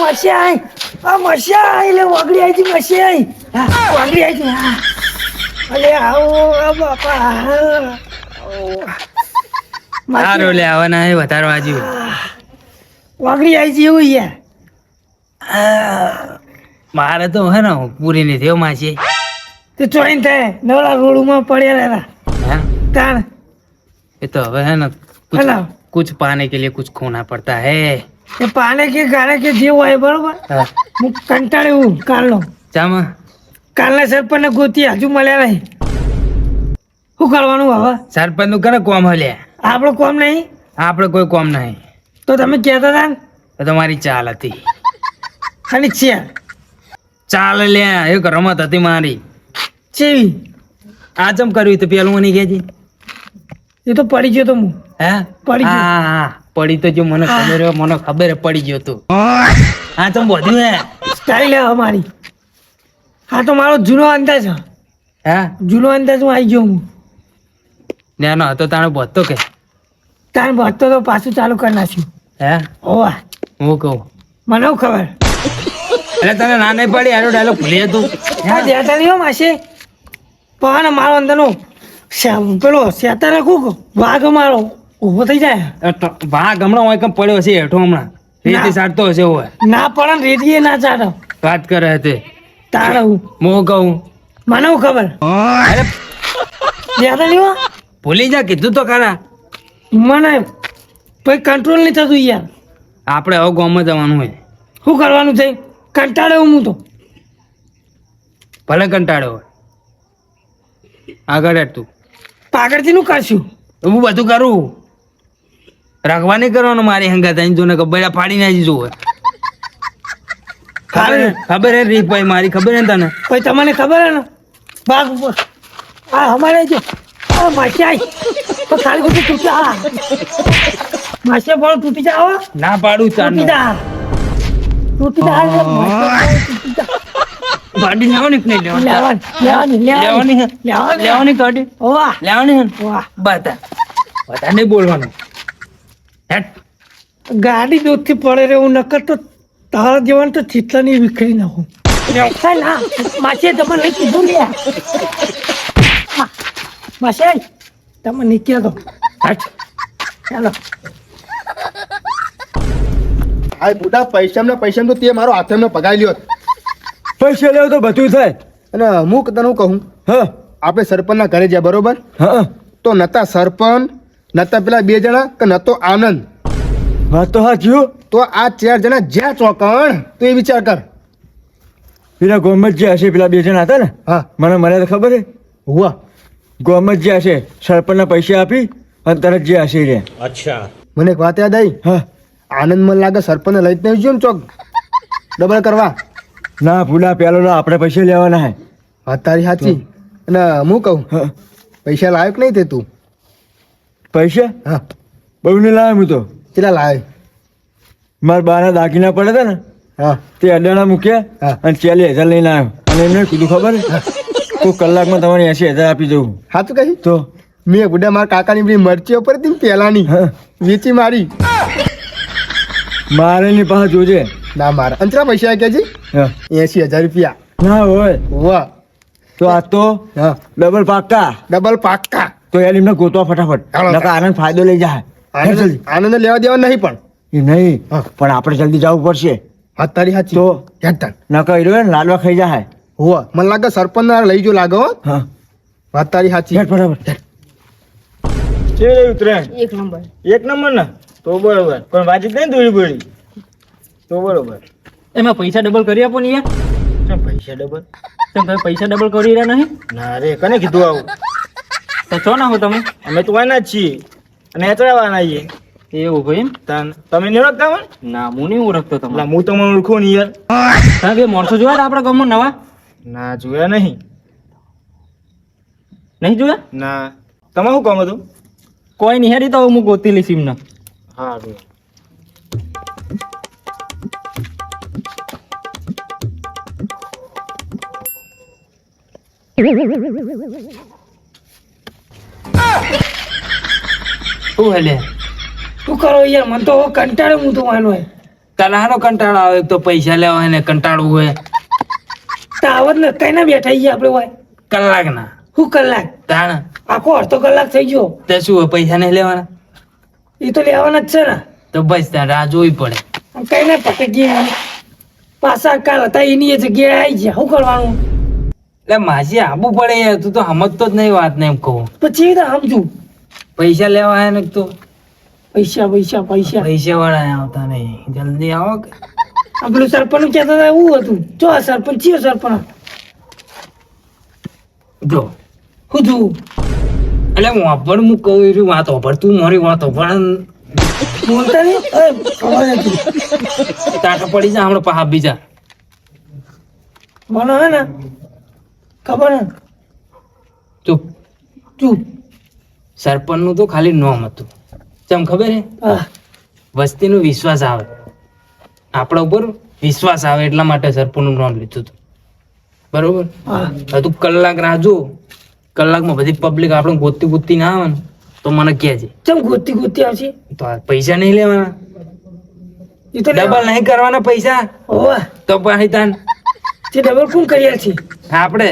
મસ્યા એટલે વગડી આવી છે મસ્યા વગડી આવી છે હા અલે આવો બાપા સારો લે આવવાના હે વધારે વાજી વગડી આવી છે એવું યાર મારે તો હે ને પૂરી નહીં થયો માસી તે ચોઈન થાય નવરા રોડમાં પડ્યા રહેલા હા તાણ ये तो अब है ना હેલો कुछ पाने के लिए कुछ खोना पड़ता है એ પાને કે ગાળે કે જેવું હોય બરોબર हाँ, હું કંટાળ્યું કાલનો जामा કાલના સરપંચને ગોતી હજુ મળ્યા નહીં શું કરવાનું હવે सरपंच નું કરે કોમ હલે આપણો કોમ નહીં આપણે કોઈ કોમ નહીં તો તમે કહેતા હતા ને તો તમારી ચાલ હતી અને છે ચાલ લે એક રમત હતી મારી ચેવી આ ચમ કર્યું તો પેલું મને કહેજે એ તો પડી ગયો તો હું હે પડી ગયો. હા હા પડી તો જો મને ખબર હે, પડી ગયો તું હા ચમ બધું હે સ્ટાઈલ હે અમારી હા તો મારો જૂનો અંદાજ છે હે જૂનો અંદાજ હું આવી ગયો હું નેનો હતો તારો બધતો કે તાર ભરતો તો પાછું ચાલુ કરી નાખ્યું હે હોવા હું કહું મને શું ખબર એટલે તને ના નહીં પડી આનો ડાયલોગ ભૂલી તું હા દેતા નહીં હો માસે પણ મારો અંદરનો પેલો શેતા રાખું વાઘ મારો ઊભો થઈ જાય ભાગ હમણાં હોય કેમ પડ્યો છે હેઠો હમણાં રેતી સાટતો હશે હોય ના પડે ને રેડીએ ના ચાટો વાત કરે તે તારે હું હું કહું મને શું ખબર અરે દેતા નહીં હો ભૂલી જા કીધું તો ખરા મને પછી કંટ્રોલ નહીં થતું યાર આપણે હવે ગામમાં જવાનું હોય શું કરવાનું છે કંટાળે હું તો ભલે કંટાળ્યો હોય આગળ હેઠ તું પાગળથી નું કરશું હું બધું કરું રાખવા નહીં કરવાનું મારી હંગા થઈને જો ને કબડા ફાડી નાખી જોવે ખબર હે રીત ભાઈ મારી ખબર હે તને પછી તમને ખબર હે ને ભાગ ઉપર આ અમારે જો આ માસી આવી તો ખાલી ખોટું તૂટી આ માસે પણ તૂટી જા આવો ના પાડું તૂટી ચાર જા તૂટી જા માસે તૂટી જા ગાડી લેવાની કે નહીં લેવાની લેવાની હે લેવાની લેવાની ગાડી વાહ લેવાની હે વાહ બતા બતા નહીં બોલવાનું હેટ ગાડી દૂધથી પડે રે હું નકર તો તારા જેવાનું તો ચીટલાની વિખરી નાખું ના માસે તમે નહીં કીધું લે માસે તમે નીકળ્યા તો હેટ ચાલો આ બુડા પૈસા તો તે મારો હાથે મેં પગાવી લ્યો પૈસા લેવો તો બધું થાય અને હું તને કહું હા આપણે સરપંચના ઘરે જ્યાં બરોબર હા તો નતા સરપંચ નતા પેલા બે જણા કે નતો આનંદ વાત તો સાચું તો આ 4 જણા જ્યાં ચોકણ તો એ વિચાર કર પેલા ગોમત જે હશે પેલા બે જણા હતા ને હા મને તો ખબર છે હુઆ ગોમત જે હશે સરપંચના પૈસા આપી અને તરત જે હશે રે મને એક વાત યાદ આવી હા આનંદ મને લાગે સરપંચને લઈ જ નહીં જો ને ચોક ડબલ કરવા ના ભૂલા પેલો ના આપણે પૈસા લેવાના હે વાત તારી સાચી અને હું કહું હા પૈસા લાયક નહીં તે તું પૈસા હા બહુ નહીં લાવ્યો હું તો કેટલા લાવે મારા બાના દાગીના પડ્યા હતા ને હા તે અડાણા મૂક્યા હા. અને 40,000 લઈને આવ્યો અને એમને કીધું ખબર કોઈ કલાકમાં તમારે 80,000 આપી દઉં સાચું કહી તો મેં બુડા મારા કાકાની બધી મરચીઓ પર હતી ને પહેલાની હા વેચી મારી મારે ની પાસે જોજે ના મારા અંતરા પૈસા કે છે હા 80,000 રૂપિયા ના હોય વાહ તો આ તો હા ડબલ પાક્કા ડબલ પાક્કા તો યાર એમને ગોતવા ફટાફટ હાલો. નકર આનંદ ફાયદો લઈ જાય આનંદ આનંદ લેવા દેવા નહીં પણ એ નહીં હા. પણ આપણે જલ્દી જવું પડશે વાત તારી સાચી તો હેડતા નકર એ રહ્યો ને લાડવા ખાઈ જાય હોવા મને લાગે સરપંચ ના લઈ જો લાગે હો હા વાત તારી સાચી હેડ ફટાફટ છે ઉતરાણ એક નંબર એક નંબર ને તો બરોબર પણ વાંચી નહીં દોડી પડી તો બરોબર એમાં પૈસા ડબલ કરી આપો ને યાર કેમ પૈસા ડબલ તમે પૈસા ડબલ કરી રહ્યા નહીં ના રે કને કીધું આવું તો છો ના હો તમે અમે તો વાના જ છીએ અને એચડાવાના છીએ એવું ભાઈ એમ તમે નહીં ઓળખતા મને ના હું નહીં ઓળખતો તમને એટલે હું તમને ઓળખું ને યાર તમે બે માણસો જોયા હતા આપણા ગામમાં નવા ના જોયા નહીં નહીં જોયા ના તમે શું કામ હતું કોઈ નહીં હેરી તો હું ગોતી લઈશ એમને હા શું હલે શું કરો યાર મને તો હવે કંટાળે હું તો માનો તને હાનો કંટાળો આવે? એક તો પૈસા લેવા હોય ને કંટાળવું હોય. તાવત ને કઈ ના બેઠા છીએ આપણે હોય કલાકના શું કલાક તાણ આખો અડધો કલાક થઈ ગયો તે શું હોય? પૈસા નહીં લેવાના એ તો લેવાના જ છે ને તો બસ ત્યાં રાહ જોવી પડે. આમ કઈ ના પટકી પાછા કાલ હતા એની એ જગ્યાએ આવી ગયા શું કરવાનું એટલે માસી આબુ પડે યાર. તું તો સમજતો જ નહીં વાત ને એમ કહું. પછી તો સમજુ પૈસા લેવા આયા ને તો પૈસા પૈસા પૈસા પૈસા વાળા આવતા નહીં. જલ્દી આવો કે આ પેલું સરપંચ કહેતા હતા એવું હતું જો આ સરપંચ ચિયો સરપંચ જો શું જોવું એટલે હું વાપર હું કહું એવી વાત વાપર. તું મારી વાત વાપર. બોલતા નહીં ખબર નથી ટાટા પડી જા હમણાં પહા બીજા. મને હે ને ખબર હે ચૂપ. ચૂપ સરપંચ નું તો ખાલી નામ હતું. ચમ ખબર હે? હા વસ્તીનો વિશ્વાસ આવે આપણા ઉપર વિશ્વાસ આવે એટલા માટે સરપંચ નું નામ લીધું હતું. બરોબર. હા હવે તું કલાક રાહ જો. કલાકમાં બધી પબ્લિક આપણે ગોતી ના આવે ને તો મને કહેજે. ચમ ગોતી ગોતી આવશે તો આ પૈસા નહીં લેવાના. એ તો ડબલ નહીં કરવાના પૈસા. હોવા તો પાછી તાન તે ડબલ કોણ કર્યા છે આપણે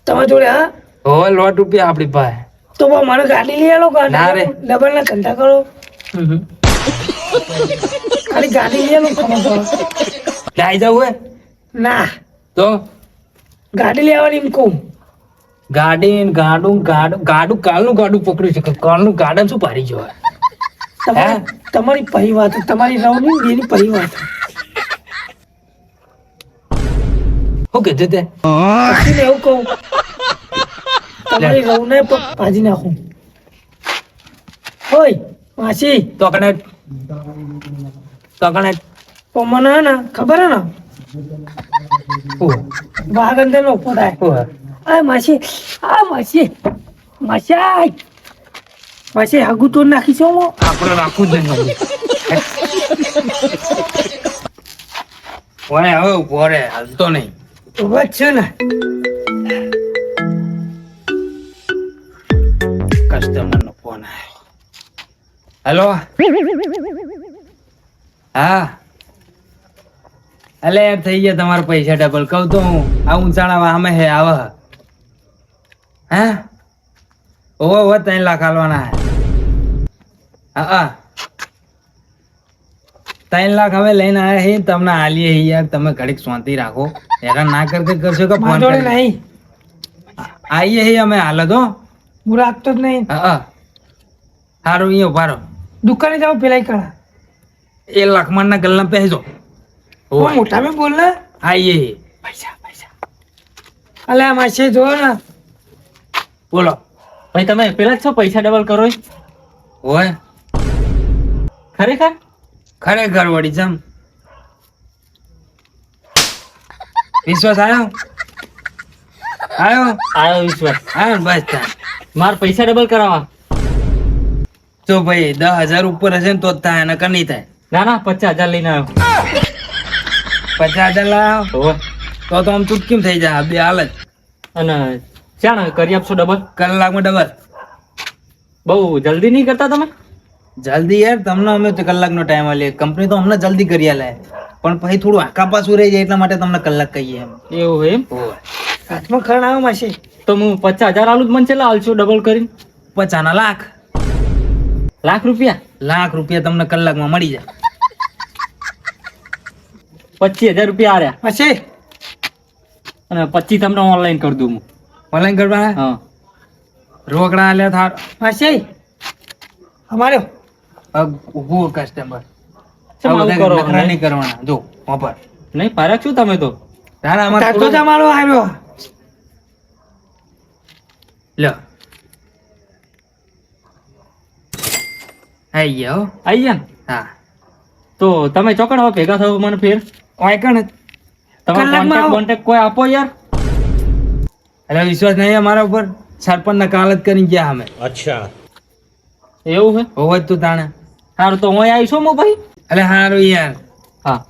તમારા જોડે હા હવે લોટ રૂપિયા આપણી પાસે. તો બા મને ગાડી લઈ આલો ના રે. ડબલ ના ધંધા કરો ખાલી ગાડી લઈ આલો ખબર પડે લાઈ જવું હે ના તો ગાડી લેવાની એમ કહું ગાડી ને ગાડું કાલનું ગાડું પકડ્યું છે. કાલનું ગાડન શું પારી જવાય? તમારી પહી વાત તમારી રવની એની પહી વાત શું કીધું તે? પછી ને એવું કહું તમારી રવને ભાજી નાખું હોય માસી તો કને પણ મને હે ને ખબર હે ને વાઘ અંદર નો પોતાય આ માસી માસી હાગુ તો નાખીશું હું આપણે રાખવું જ નહીં. ઓય હવે ઉભો રે, હાલતો નહીં. વાત છે ને કસ્ટમર નો ફોન આવ્યો. હેલો. હા અલે યાર થઈ ગયા તમારા પૈસા ડબલ. કહું તો હું આ ઊંચાણા વાહમે હે આવ હે ઓવો 3 લાખ હાલવાના હે. હા 3 લાખ હવે લઈને આવ્યા હે. તમને હાલીએ હે યાર. તમે ઘડીક શાંતિ રાખો. હેરાન ના કરશો કે ફોન મારા જોડે નહીં આવીએ હે અમે હાલત હો. હું રાખતો જ નહીં હા સારું અહીંયા ઉભા રહો. દુકાને જાઓ પેલા કણા 1 લાખ મારના ગલ્લા પહેજો. મોટા મેં બોલ ને આઈએ પૈસા અલે માસી જો ને બોલો. ભાઈ તમે પેલા જ છો પૈસા ડબલ કરો એ? હોય ખરેખર ખરેખર વળી જમ વિશ્વાસ આવ્યો આયો વિશ્વાસ. આવ્યો ને બસ ત્યાં. માર પૈસા ડબલ કરાવવા. જો ભાઈ 10,000 ઉપર હશે ને તો જ થાય, નકર નહીં થાય. ના ના 50,000 લઈને આવ્યો. 50,000 લાવો હોવે. તો આમ ચૂટકીમ થઈ જાય બે હાલત. અને ચાણ કરી આપશો ડબલ? કલાકમાં ડબલ. બહુ જલ્દી નહીં કરતા તમે? જલ્દી યાર તમને અમે તો કલાકનો ટાઈમ આલીએ. કંપની તો અમને જલ્દી કરી આલે પણ પછી થોડું આખા પાછું રહી જાય એટલા માટે તમને કલાક કહીએ એમ. એવું એમ? હોય હાથમાં ખણ આવ્યો માસી તો હું 50,000 આલું જ મને ચેલા આલશો ડબલ કરીને? 50 લાખ. લાખ રૂપિયા? લાખ રૂપિયા તમને કલાકમાં મળી જાય. 25,000 રૂપિયા આર્યા માસી અને 25 તમને ઓનલાઈન કરી દઉં હું. ઓનલાઈન કરવા હા રોકડા આલ્યા થાર માસી અમારે ઉભું કસ્ટમર. ચમ આવું કરો? નહીં કરવાના. જો વાપર નહીં ફરક શું તમે તો? તારા આમાં તાર તો થોડું- તમારો આવ્યો લો આઈ ગયા હો. આઈ ગયા ને? હા તો તમે ચોકડ હવે ભેગા થયો મને ફેર ઓય કણ તમારો કલાકમાં કોન્ટેક્ટ આવો. કોન્ટેક્ટ કોઈ આપો યાર. એટલે વિશ્વાસ નહીં અમારા ઉપર. સરપંચ ને કાલ જ કરી ગયા અમે. એવું છે? હોવ જ તું તાણે. સારું તો હું આવીશું મો ભાઈ. એટલે હારું યાર. હા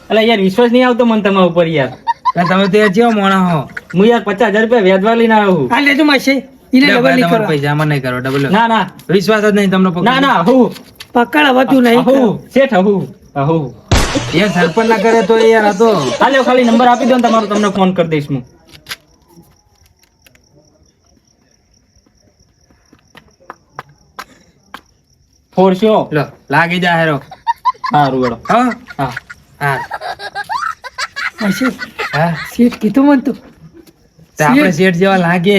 એટલે યાર વિશ્વાસ નહીં આવતો મને તમારા ઉપર યાર. એટલે તમે તો યાર કેવા મોણા હો. હું યાર 50,000 રૂપિયા વ્યાજવા લઈને આવ્યો છું. આ લેજો માસી એને લે ડબલ ભાઈ, નહીં તમારા કરવા પૈસા આમાં નહીં કરો ડબલ ના ના વિશ્વાસ જ નહીં તમને પકડી. ના ના હું પકડ હવે તું નહીં કર. શેઠ હું યાર સરપંચ ના કરે તો યાર આ તો હાલે ખાલી નંબર આપી દો ને તમારો, તમને ફોન કરી દઈશ હું. ફોરશો લો લાગી જાય હેરો. સારું ગળો. હા હા હા હશે હા શેઠ કીધું મન તું તે આપણે શેઠ જેવા લાગે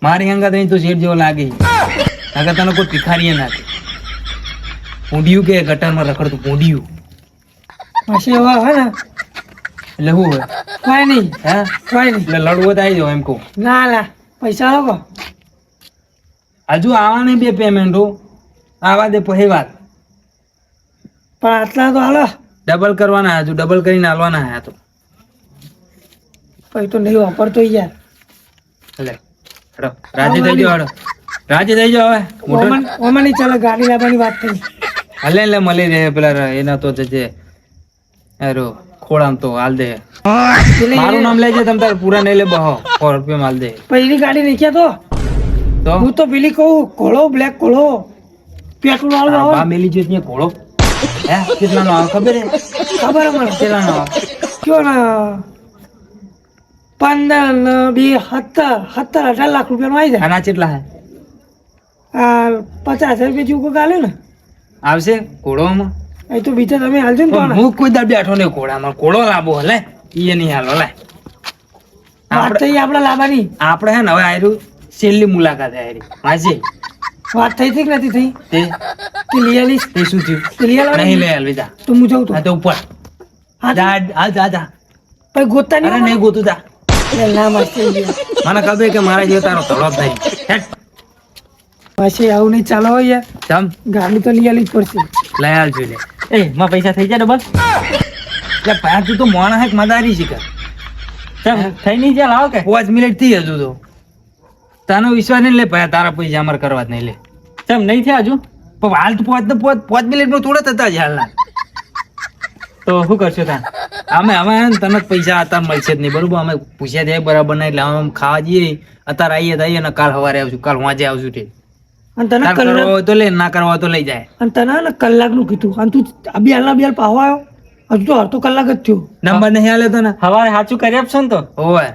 મારી અંગત અહીં તો શેઠ જેવો લાગે નકર તને કોઈ ભિખારી નાખે ઊંડિયું કે ગટરમાં રખડતું ઊંડિયું હશે હવે હે ને એટલે શું હોય કોઈ નહીં હે કોઈ નહીં એટલે લડવો તો આવી જાવ એમ કહું ના ના પૈસા લોકો હજુ આવવાની બે પેમેન્ટો આવા દે પછી વાત પણ આટલા તો હાલો ડબલ કરવાના હજુ ડબલ કરીને હાલવાના હે આ તો પછી તો નહીં વાપરતો યાર લે હેડો રાજી થઈ જાઓ હેડો રાજી થઈ જાઓ હવે મોટો ઓમાં નહીં ચાલે ગાડી લાવવાની વાત થઈ હલે લે મળી રહે પેલા એના તો જજે અરે ખોળામ તો હાલ દે એટલે મારું નામ લેજે તમ તાર પૂરા નહીં લે બહો 100 રૂપિયા હાલ દે પહેલી ગાડી નહીં તો તો હું તો પેલી કહું ઘોડો બ્લેક ઘોડો પેટ્રોલ વાળો આ બા આવે મેલી જો ત્યાં ઘોડો હે કેટલાનો આવે ખબર હે ખબર મને કેટલાનો આવે કયો ને 15 ને 2 17 18 લાખ રૂપિયાનો આવી જાય આના કેટલા હે આ 50,000 રૂપિયા જેવું કોઈક આલ્યું ને આવશે ઘોડોમાં એ તો બીજા તમે હાલજો ને પણ પણ હું કોઈ દાડ બેઠો નહીં ઘોડામાં ઘોડો લાવો હલે ઈ નહીં હાલો લે વાત થઈ આપણે લાવવાની આપણે હે ને હવે આયરું છેલ્લી મુલાકાત હે આયરી હાજી વાત થઈ હતી કે નથી થઈ તે કે લઈ આલીશ તે શું થયું તે લઈ આલવાની? નહીં લે અલવિદા તો હું જાઉં આ તો તો ઉપર હા તો જા જા જા પછી ગોતતા અરે નહીં નહીં ગોતું જા એટલે ના મસ્ત મને ખબર કે મારા જેવો તારો ધડો જ નહીં હેટ પછી આવું નહીં ચાલો હોય યાર જમ ગાડી તો લઈ આલી જ પડશે લઈ આવજો લે એ માં પૈસા થઈ જાય ડબલ એટલે ભાઈ તું તો મોણા હે મદારી શીખર ચમ થઈ નહીં જાય લાવો કે 5 મિનિટ થી હજુ તો તાનો વિશ્વાસ નહીં લે ભાઈ તારા પૈસા અમારે કરવા જ નહીં લે ચમ નહીં થયા હજુ પણ હાલ તો 5 મિનિટમાં થોડા થતા જ હાલના તો શું કરશો ત્યાં અમે અમે હે ને તને જ પૈસા અત્યારે મળશે જ નહીં બરોબર અમે પૂછ્યા જાય બરાબર નહીં એટલે અમે ખાવા જઈએ અત્યારે આવીએ તો આવીએ ને કાલ સવારે આવશું કાલ વાંચે આવશું તે અને તને તાર કરવા કલાક હોય તો લે ના કરવા હોય તો લઈ જાય અને તને ને કલાકનું કીધું અને તું અબિયાલના બિયાલ પાહો આવ્યો હજુ તો અડધો કલાક જ થયો નંબર નહીં હાલે તો ને સવારે સાચું કરી આપશો ને તો હોય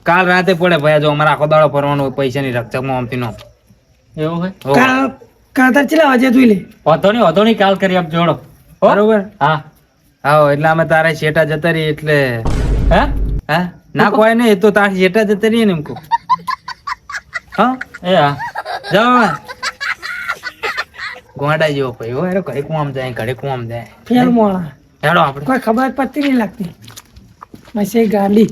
કાલ રાતે પડે ભાઈ જો અમારે આખો દાડો ફરવાનો હોય પૈસાની રકચકમાં આમથી નો એવું હોય હોય. કાતર ચેલા વાજે તું લે વધો નહીં કાલ કરી આપજો હળો. હો? બરોબર હા હા એટલે અમે તારે શેટા જતા રહીએ એટલે હે હા ના કોઈ નહીં એ તો તારે શેટા જતા રહીએ ને એમ કહું હા એ હા જાઓ હવે. ગોંડા જેવો ભાઈ હોય ઘરે કુવામ જાય ઘરે કુવામ જાય ફેલ મોળા હેડો આપણે કોઈ ખબર પડતી નહીં લાગતી પછી ગાડી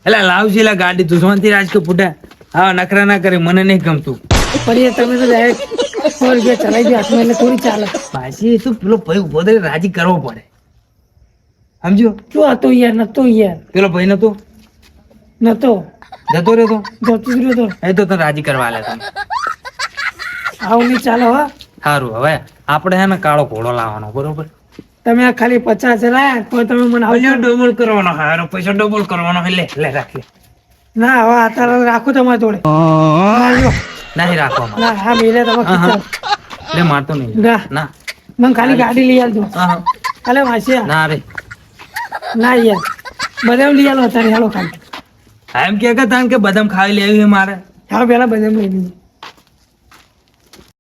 એટલે લાવજી લા ગાડી તું શાંતિ રાજ કે ફૂટા હા નખરા ના કરે મને નહીં ગમતું પણ એ તમે તો ડાયરેક્ટ 100 રૂપિયા ચલાવી દો હાથમાં એટલે થોડી ચાલે પાછી એ તો પેલો ભાઈ ઉભો થઈને રાજી કરવો પડે સમજો શું હતો યાર નતો યાર પેલો ભાઈ નતો નતો જતો રહ્યો તો જતું જ રહ્યો તો એ તો તને રાજી કરવા લે તમે આવું નહીં ચાલો હા સારું હવે આપણે હે ને કાળો ઘોડો લાવવાનો બરોબર તમે આ ખાલી 50,000 આયા તો તમે મને પૈસા આવજો ડબલ કરવાનો હારો પૈસા ડબલ કરવાનો લે લે રાખ લે ના હવે અત્યારે રાખો તમારી જોડે ના લ્યો. નહીં રાખવામાં ના હા મેલે તમે હા, હા. ખીચાવ. લે મારતો નહીં ના ના મને ખાલી ગાડી લઈ આવજો હા, હા. અલે વાંચ્યા ના રે ના યાર બધા લઈ આલો અત્યારે હાલો ખાલી એમ કે તાન કે બદામ ખાઈ લેવી છે મારે હાલો પેલા બધા લઈ લઈએ